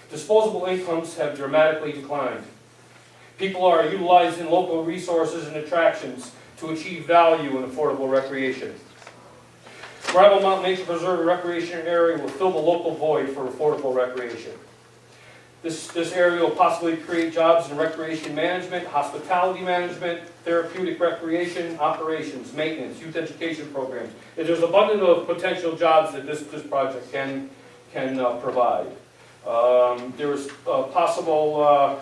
disposable incomes have dramatically declined. People are utilizing local resources and attractions to achieve value in affordable recreation. Rival Mountain Nature Preserve and Recreation Area will fill the local void for affordable recreation. This area will possibly create jobs in recreation management, hospitality management, therapeutic recreation, operations, maintenance, youth education programs. And there's abundant of potential jobs that this project can provide. There's possible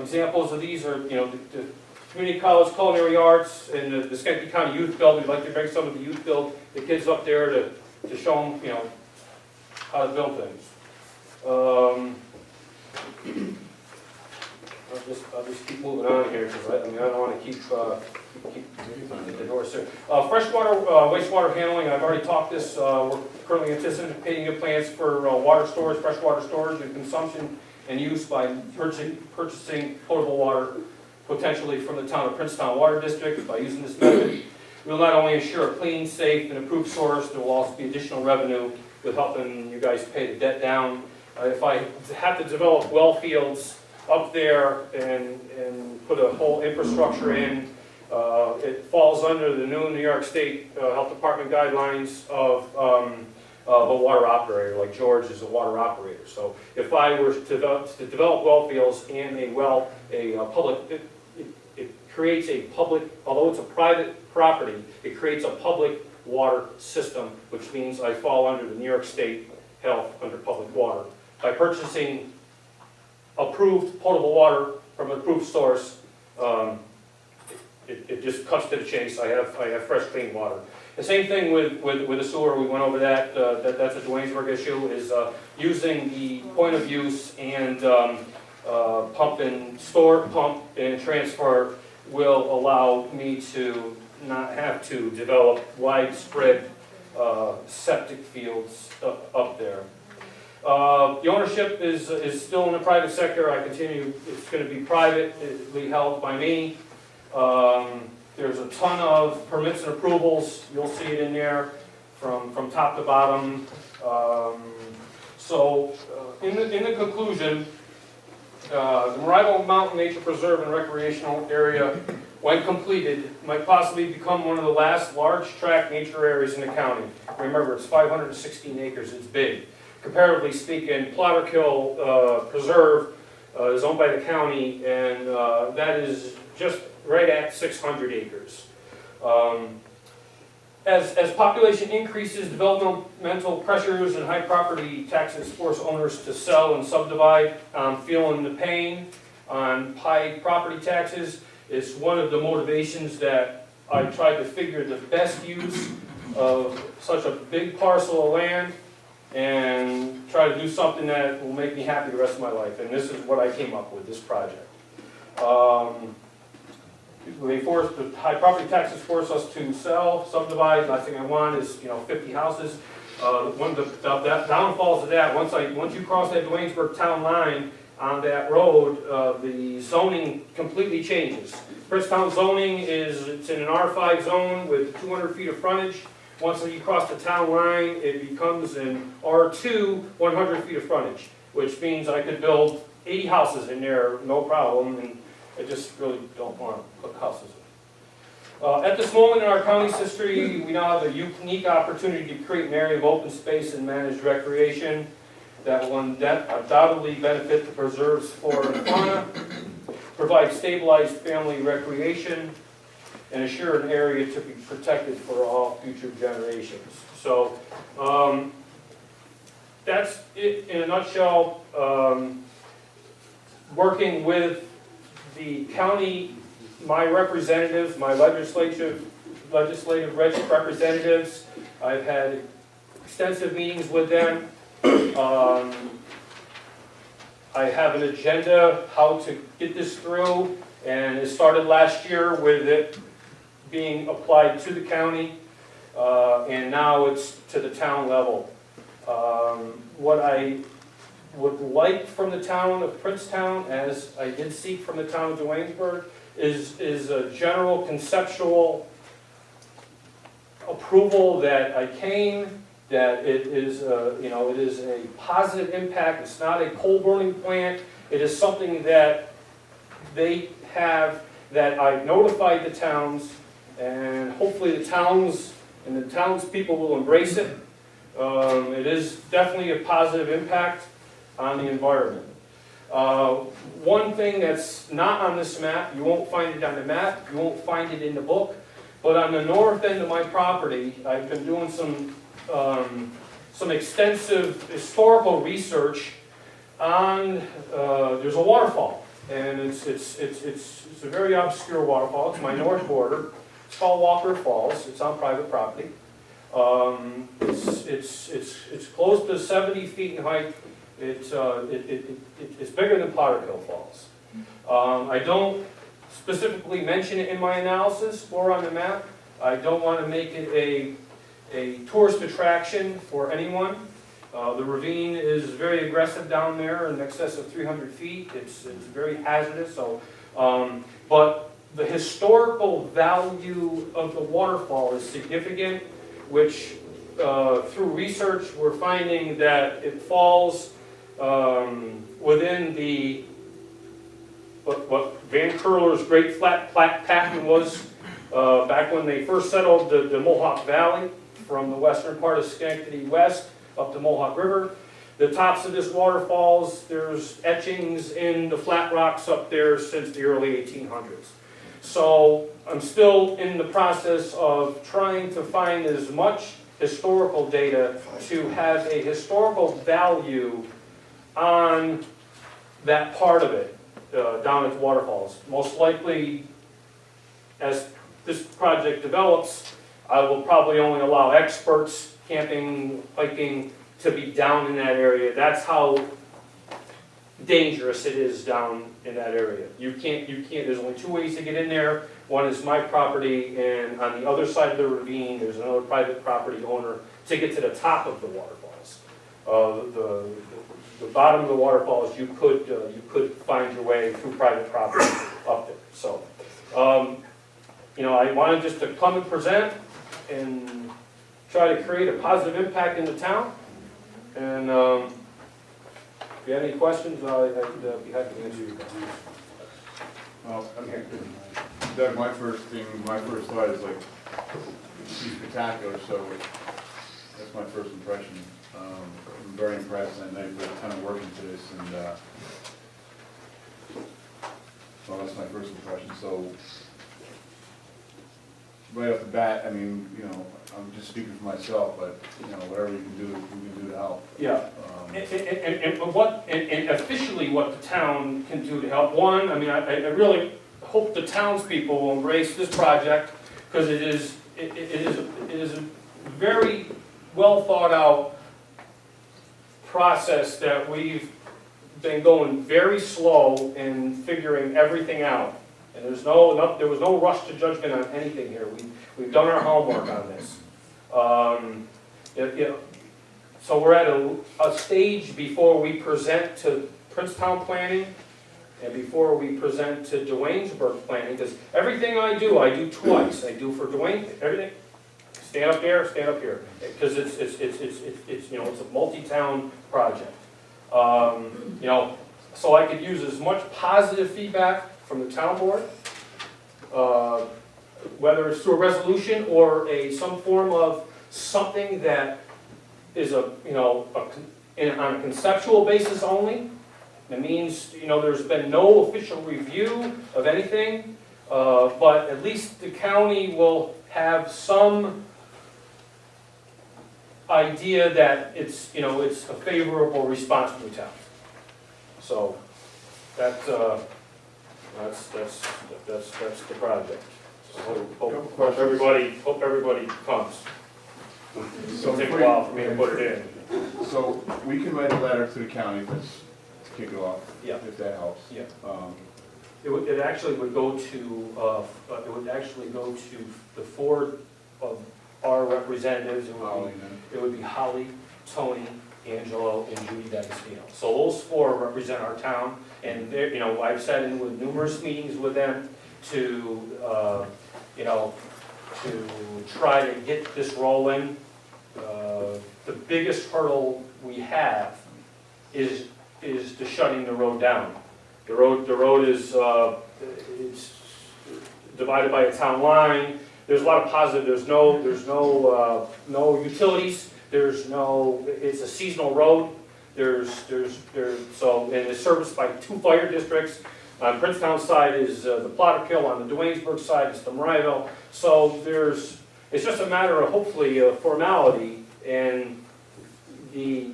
examples of these are, the community college culinary arts and the Schenectady County Youth Build. We'd like to bring some of the youth build, the kids up there to show them, how to build things. I'll just keep moving on here because I don't want to keep the doors there. Freshwater, wastewater handling. I've already talked this. We're currently anticipating plans for water storage, freshwater storage, and consumption and use by purchasing potable water, potentially from the town of Princetown Water District. By using this method, we'll not only ensure a clean, safe, and improved source, there will also be additional revenue with helping you guys pay the debt down. If I have to develop well fields up there and put a whole infrastructure in, it falls under the new New York State Health Department guidelines of a water operator, like George is a water operator. So if I were to develop well fields and it creates a public, although it's a private property, it creates a public water system, which means I fall under the New York State Health under public water. By purchasing approved potable water from an approved source, it just cuts to the chase. I have fresh, clean water. The same thing with the sewer. We went over that. That's a Duanesburg issue. Is using the point of use and pump and transfer will allow me to not have to develop widespread septic fields up there. The ownership is still in the private sector. It's going to be privately held by me. There's a ton of permits and approvals. You'll see it in there from top to bottom. In the conclusion, the Rival Mountain Nature Preserve and Recreational Area, when completed, might possibly become one of the last large tract nature areas in the county. Remember, it's 516 acres. It's big. Comparatively speaking, Plotterkill Preserve is owned by the county, and that is just right at 600 acres. As population increases, developmental pressures and high property taxes force owners to sell and subdivide. Feeling the pain on high property taxes is one of the motivations that I tried to figure the best use of such a big parcel of land and try to do something that will make me happy the rest of my life. And this is what I came up with, this project. The high property taxes force us to sell, subdivide. Last thing I want is 50 houses. One of the downfalls of that, once you cross that Duanesburg town line on that road, the zoning completely changes. Princetown zoning it's in an R5 zone with 200 feet of frontage. Once you cross the town line, it becomes an R2, 100 feet of frontage, which means I could build 80 houses in there, no problem, and I just really don't want to put houses in. At this moment in our county's history, we now have a unique opportunity to create an area of open space and managed recreation that will undoubtedly benefit the preserve's flora and fauna, provide stabilized family recreation, and assure an area to be protected for all future generations. So that's it in a nutshell. Working with the county, my representatives, my legislative representatives, I've had extensive meetings with them. I have an agenda how to get this through, and it started last year with it being applied to the county, and now it's to the town level. What I would like from the town of Princetown, as I did seek from the town of Duanesburg, is a general conceptual approval that I came that it is, it is a positive impact. It's not a coal burning plant. It is something that they have, that I've notified the towns, and hopefully the towns and the townspeople will embrace it. It is definitely a positive impact on the environment. One thing that's not on this map, you won't find it on the map, you won't find it in the book, but on the north end of my property, I've been doing some extensive historical research on, there's a waterfall, and it's a very obscure waterfall. It's my north border. It's called Walker Falls. It's on private property. It's close to 70 feet in height. It's bigger than Potter Hill Falls. I don't specifically mention it in my analysis or on the map. I don't want to make it a tourist attraction for anyone. The ravine is very aggressive down there, in excess of 300 feet. It's very hazardous. So, but the historical value of the waterfall is significant, which through research we're finding that it falls within the what Van Curler's Great Flat Pattern was back when they first settled the Mohawk Valley from the western part of Schenectady west up the Mohawk River. The tops of this waterfalls, there's etchings in the flat rocks up there since the early 1800s. So I'm still in the process of trying to find as much historical data to have a historical value on that part of it down at the waterfalls. Most likely, as this project develops, I will probably only allow experts, camping, hiking, to be down in that area. That's how dangerous it is down in that area. You can't, there's only two ways to get in there. One is my property, and on the other side of the ravine, there's another private property owner to get to the top of the waterfalls. The bottom of the waterfalls, you could find your way through private property up there. So, I wanted just to come and present and try to create a positive impact in the town. And if you have any questions, I'd be happy to answer your questions. Well, okay. Doug, my first thought is like, she's spectacular, so that's my first impression. I'm very impressed, and I know you put a ton of work into this, and well, that's my first impression. So right off the bat, I mean, I'm just speaking for myself, but whatever you can do, we can do to help. Yeah. And officially what the town can do to help. One, I mean, I really hope the townspeople will embrace this project, because it is a very well thought out process that we've been going very slow in figuring everything out. And there was no rush to judgment on anything here. We've done our homework on this. So we're at a stage before we present to Princetown planning and before we present to Duanesburg planning, because everything I do twice. I do for Duane, everything, stand up there, stand up here, because it's a multi-town project. So I could use as much positive feedback from the town board, whether it's through a resolution or some form of something that is on a conceptual basis only. It means, there's been no official review of anything, but at least the county will have some idea that it's a favorable response from the town. So that's the project. So hope everybody comes. So It'll take a while for me to put it in. So we can write a letter to the county to kick it off, Yeah. if that helps. Yeah. It actually would go to the four of our representatives. It would be Holly, Tony, Angelo, and Judy D'Agostino. So those four represent our town, and I've sat in with numerous meetings with them to try to get this rolling. the biggest hurdle we have is to shutting the road down. The road is, it's divided by a town line. There's a lot of positive, there's no utilities, it's a seasonal road. So, and it's serviced by 2 fire districts. On Princetown side is the Plotter Kill, on the Duanesburg side is the Marieville. So it's just a matter of hopefully a formality and the,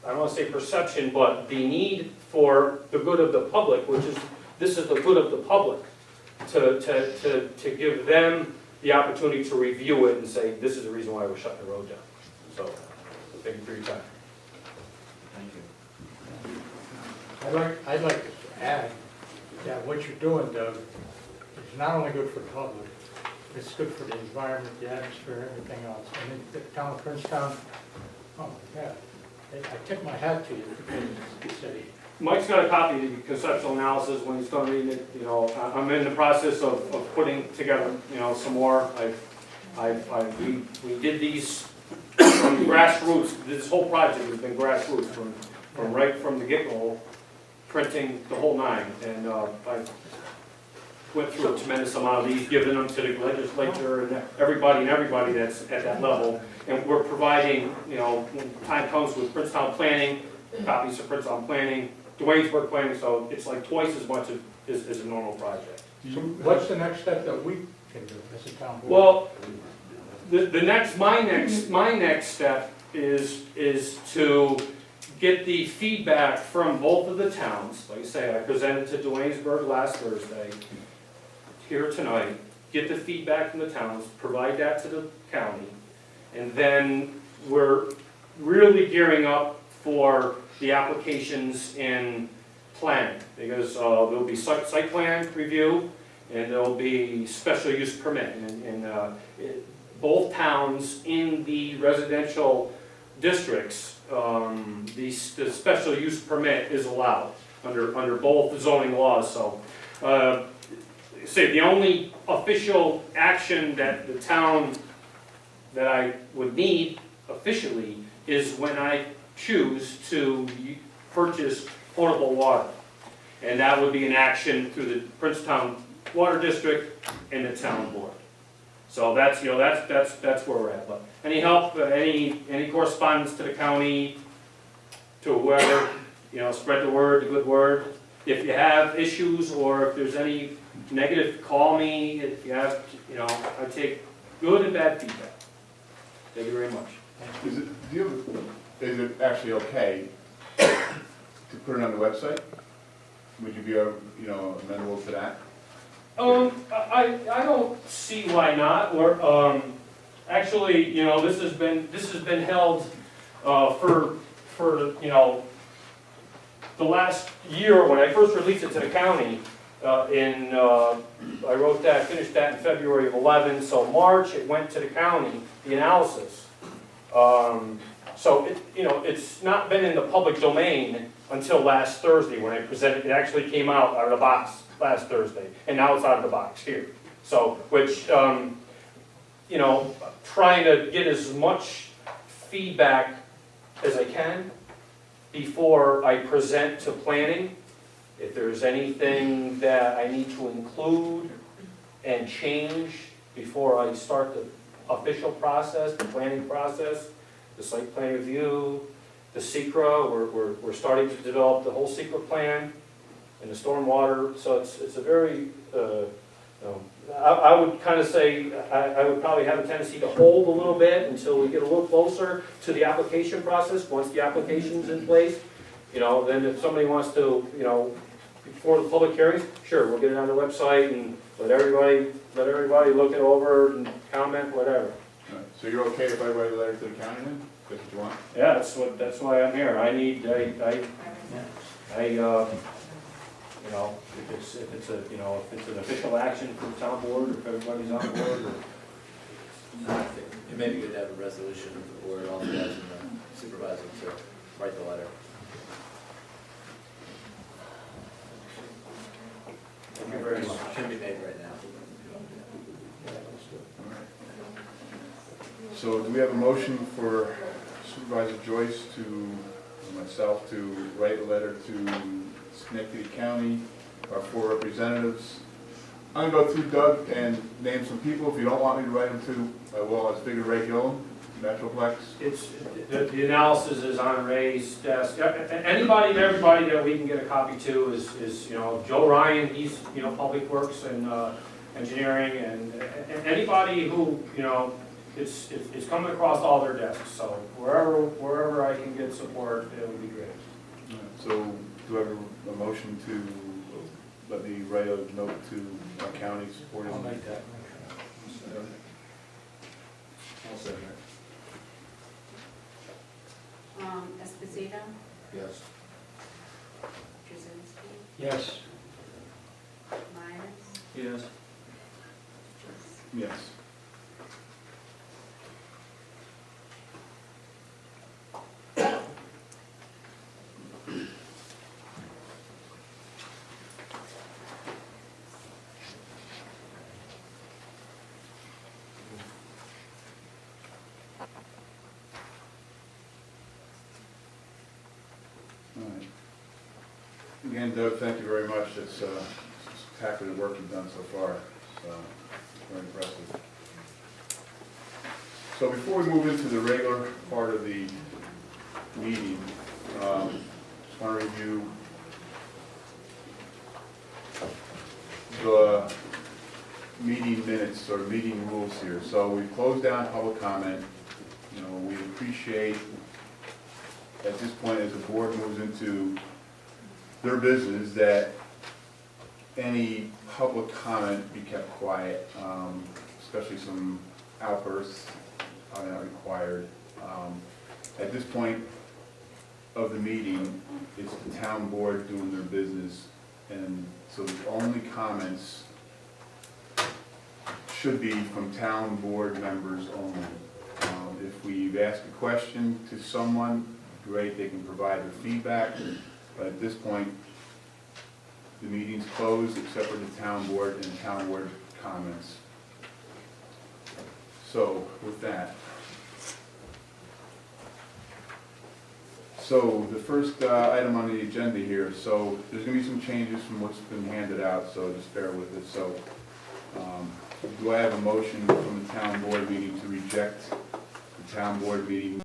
I don't want to say perception, but the need for the good of the public, this is the good of the public, to give them the opportunity to review it and say, this is the reason why we're shutting the road down. So, thank you for your time. Thank you. I'd like to add that what you're doing, Doug, is not only good for the public, it's good for the environment, the atmosphere, everything else. And in the town of Princetown, oh my God, I tip my hat to you for being the city. Mike's got a copy of the conceptual analysis when he's done reading it. You know, I'm in the process of putting together, you know, some more. We did these from grassroots. This whole project has been grassroots from right from the get-go, printing the whole 9. And I went through a tremendous amount of these, giving them to the legislature and everybody that's at that level. And we're providing, you know, when time comes with Princetown Planning, copies of Princetown Planning, Duanesburg Planning, so it's like twice as much as a normal project. So what's the next step that we can do as a town board? Well, my next step is to get the feedback from both of the towns. Like I say, I presented to Duanesburg last Thursday, here tonight, get the feedback from the towns, provide that to the county, and then we're really gearing up for the applications in planning, because there'll be site plan review, and there'll be special use permit, and both towns in the residential districts, the special use permit is allowed under both zoning laws. So, say the only official action that the town that I would need officially is when I choose to purchase potable water. And that would be an action through the Princetown Water District and the town board. So that's, you know, that's where we're at. But any help, any correspondence to the county, to whoever, you know, spread the word, the good word. If you have issues or if there's any negative, call me. If you have, you know, I take good and bad feedback. Thank you very much. Is it actually okay to put it on the website? Would you be, you know, amenable to that? I don't see why not. Or actually, you know, this has been held for you know, the last year when I first released it to the county. I wrote that, finished that in February of 11. So March it went to the county, the analysis. So it, you know, it's not been in the public domain until last Thursday when I presented. It actually came out of the box last Thursday, and now it's out of the box here. So, which, you know, trying to get as much feedback as I can before I present to planning. If there's anything that I need to include and change before I start the official process, the planning process, the site plan review, the SECRA, we're starting to develop the whole SECRA plan, and the stormwater. So it's a very, you know, I would kind of say I would probably have a tendency to hold a little bit until we get a little closer to the application process. Once the application's in place, you know, then if somebody wants to, you know, before the public hearings, sure, we'll get it on the website and let everybody look it over and comment, whatever. Right. So you're okay if I write a letter to the county then? That's what you want? Yeah, that's why I'm here. You know, if it's an official action from the town board, or if everybody's on board, or. It may be good to have a resolution of the board authorizing the supervisor to write the letter. Thank you very much. Shouldn't be made right now. So do we have a motion for Supervisor Joyce to, myself, to write a letter to Schenectady County, our 4 representatives. I'm gonna go through Doug and name some people. If you don't want me to write them to, I will. It's Bigger Ray Gillum, Metroplex. It's, the analysis is on Ray's desk. Anybody and everybody that we can get a copy to is, you know, Joe Ryan, he's, you know, Public Works and Engineering, and anybody who, you know, it's coming across all their desks. So wherever I can get support, it would be great. So do I have a motion to let me write a note to our county supporting? I'll make that motion. I'll second it. Esposito, Yes. Jazinski, Yes. Myers, Yes. Yes. All right. Again, Doug, thank you very much. It's happy the work you've done so far. It's very impressive. So before we move into the regular part of the meeting, just want to review the meeting minutes or meeting rules here. So we've closed down public comment. You know, we appreciate at this point, as the board moves into their business, that any public comment be kept quiet, especially some outbursts are not required. At this point of the meeting, it's the town board doing their business, and so the only comments should be from town board members only. If we've asked a question to someone, great, they can provide their feedback, but at this point, the meeting's closed except for the town board and town board comments. So, with that. So, the first item on the agenda here, so there's gonna be some changes from what's been handed out, so just bear with it. So, do I have a motion from the town board meeting to reject the town board meeting